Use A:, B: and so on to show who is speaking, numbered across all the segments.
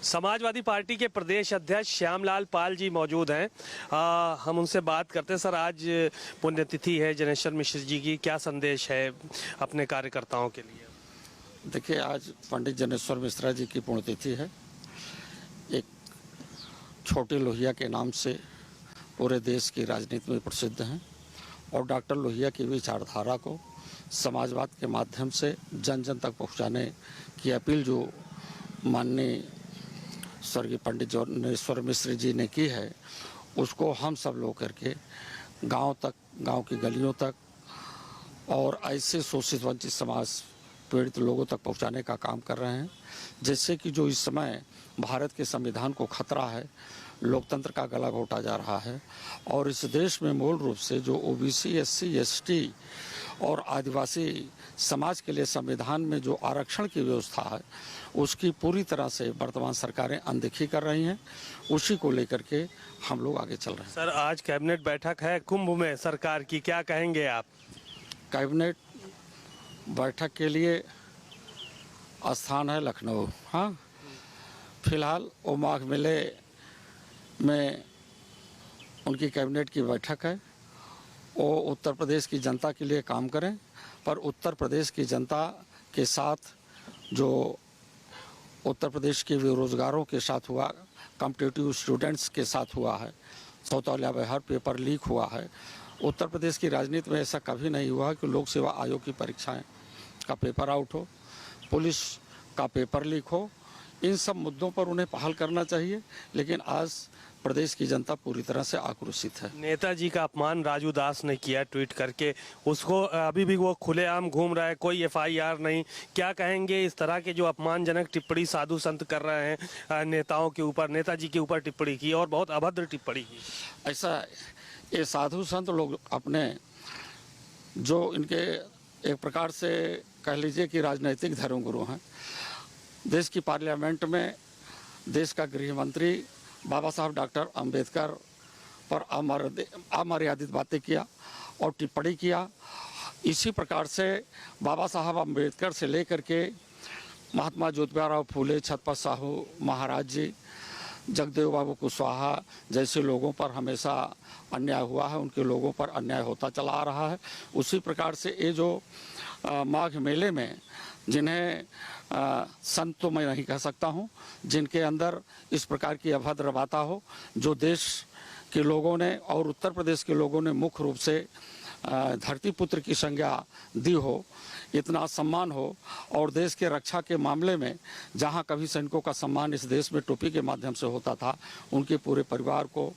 A: Samajwadi party के प्रदेश अध्यक्ष श्यामलाल पाल जी मौजूद हैं। हम उनसे बात करते हैं। सर, आज पुण्यतिथि है जनेश्वर मिश्र जी की, क्या संदेश है अपने कार्यकर्ताओं के लिए?
B: देखिए, आज पंडित जनेश्वर मिश्रा जी की पुण्यतिथि है। एक छोटे लोहिया के नाम से पूरे देश की राजनीति में प्रसिद्ध हैं और डॉक्टर लोहिया की विचारधारा को समाजवाद के माध्यम से जन जन तक पहुंचाने की अपील जो माननीय स्वर्गीय पंडित जनेश्वर मिश्र जी ने की है, उसको हम सब लोग करके गांव तक, गांव की गलियों तक और ऐसे शोषित वंचित समाज पीड़ित लोगों तक पहुंचाने का काम कर रहे हैं, जिससे कि जो इस समय भारत के संविधान को खतरा है, लोकतंत्र का गला घोटा जा रहा है और इस देश में मूल रूप से जो ओबीसी, एससी, एसटी और आदिवासी समाज के लिए संविधान में जो आरक्षण की व्यवस्था है, उसकी पूरी तरह से वर्तमान सरकारें अनदेखी कर रही हैं। उसी को लेकर के हम लोग आगे चल रहे हैं।
A: सर, आज कैबिनेट बैठक है कुंभ में सरकार की, क्या कहेंगे आप?
B: कैबिनेट बैठक के लिए स्थान है लखनऊ। हाँ, फिलहाल वो माघ मेले में उनकी कैबिनेट की बैठक है। वो उत्तर प्रदेश की जनता के लिए काम करें, पर उत्तर प्रदेश की जनता के साथ जो उत्तर प्रदेश के बेरोजगारों के साथ हुआ, कॉम्पिटिटिव स्टूडेंट्स के साथ हुआ है, सौतौलिया व्यवहार पेपर लीक हुआ है। उत्तर प्रदेश की राजनीति में ऐसा कभी नहीं हुआ कि लोक सेवा आयोग की परीक्षाएं का पेपर आउट हो, पुलिस का पेपर लीक हो। इन सब मुद्दों पर उन्हें पहल करना चाहिए, लेकिन आज प्रदेश की जनता पूरी तरह से आक्रोशित है।
A: नेताजी का अपमान राजू दास ने किया ट्वीट करके, उसको अभी भी वो खुलेआम घूम रहा है, कोई एफआईआर नहीं। क्या कहेंगे इस तरह के जो अपमानजनक टिप्पणी साधु संत कर रहे हैं नेताओं के ऊपर, नेताजी के ऊपर टिप्पणी की और बहुत अभद्र टिप्पणी की?
B: ऐसा ये साधु संत लोग अपने जो इनके एक प्रकार से कह लीजिए कि राजनीतिक धर्मगुरु हैं। देश की पार्लियामेंट में देश का गृह मंत्री बाबा साहब डॉक्टर अंबेडकर पर अमर्यादित बातें किया और टिप्पणी किया। इसी प्रकार से बाबा साहब अंबेडकर से लेकर के महात्मा ज्योतिबा फूले, छत्रपति साहू महाराज जी, जगदेव बाबू कुशवाहा जैसे लोगों पर हमेशा अन्याय हुआ है, उनके लोगों पर अन्याय होता चला आ रहा है। उसी प्रकार से ये जो माघ मेले में जिन्हें संत तो मैं नहीं कह सकता हूँ, जिनके अंदर इस प्रकार की अभद्र बातें हो, जो देश के लोगों ने और उत्तर प्रदेश के लोगों ने मुख्य रूप से धरती पुत्र की संज्ञा दी हो, इतना सम्मान हो और देश के रक्षा के मामले में जहां कभी सैनिकों का सम्मान इस देश में टोपी के माध्यम से होता था, उनके पूरे परिवार को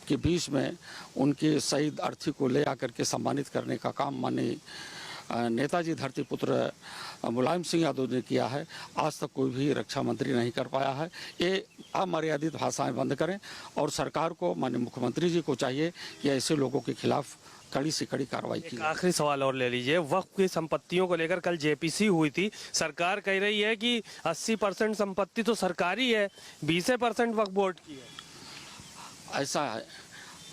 B: के बीच में उनके शहीद अर्थी को ले आकर के सम्मानित करने का काम माननीय नेताजी धरती पुत्र मुलायम सिंह यादव ने किया है। आज तक कोई भी रक्षा मंत्री नहीं कर पाया है। ये अमर्यादित भाषाएं बंद करें और सरकार को, माननीय मुख्यमंत्री जी को चाहिए कि ऐसे लोगों के खिलाफ कड़ी से कड़ी कार्रवाई की।
A: आखिरी सवाल और ले लीजिए। वक्फ की संपत्तियों को लेकर कल जेपीसी हुई थी, सरकार कह रही है कि 80% संपत्ति तो सरकारी है, 20% वक्फ बोर्ड की है।
B: ऐसा है,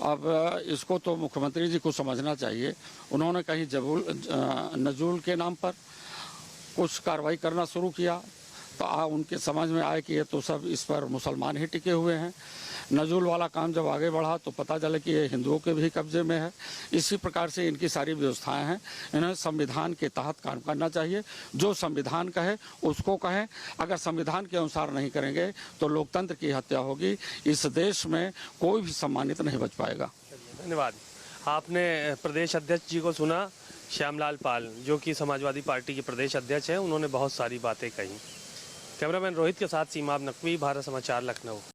B: अब इसको तो मुख्यमंत्री जी को समझना चाहिए। उन्होंने कहीं नजूल के नाम पर कुछ कार्रवाई करना शुरू किया तो उनके समझ में आए कि ये तो सब इस पर मुसलमान ही टिके हुए हैं। नजूल वाला काम जब आगे बढ़ा तो पता चला कि ये हिंदुओं के भी कब्जे में है। इसी प्रकार से इनकी सारी व्यवस्थाएं हैं। इन्हें संविधान के तहत काम करना चाहिए। जो संविधान कहे उसको कहें। अगर संविधान के अनुसार नहीं करेंगे तो लोकतंत्र की हत्या होगी। इस देश में कोई भी सम्मानित नहीं बच पाएगा।
A: धन्यवाद। आपने प्रदेश अध्यक्ष जी को सुना, श्यामलाल पाल, जो कि समाजवादी पार्टी के प्रदेश अध्यक्ष हैं। उन्होंने बहुत सारी बातें कही। कैमरामैन रोहित के साथ सीमाब नकवी, भारत समाचार, लखनऊ।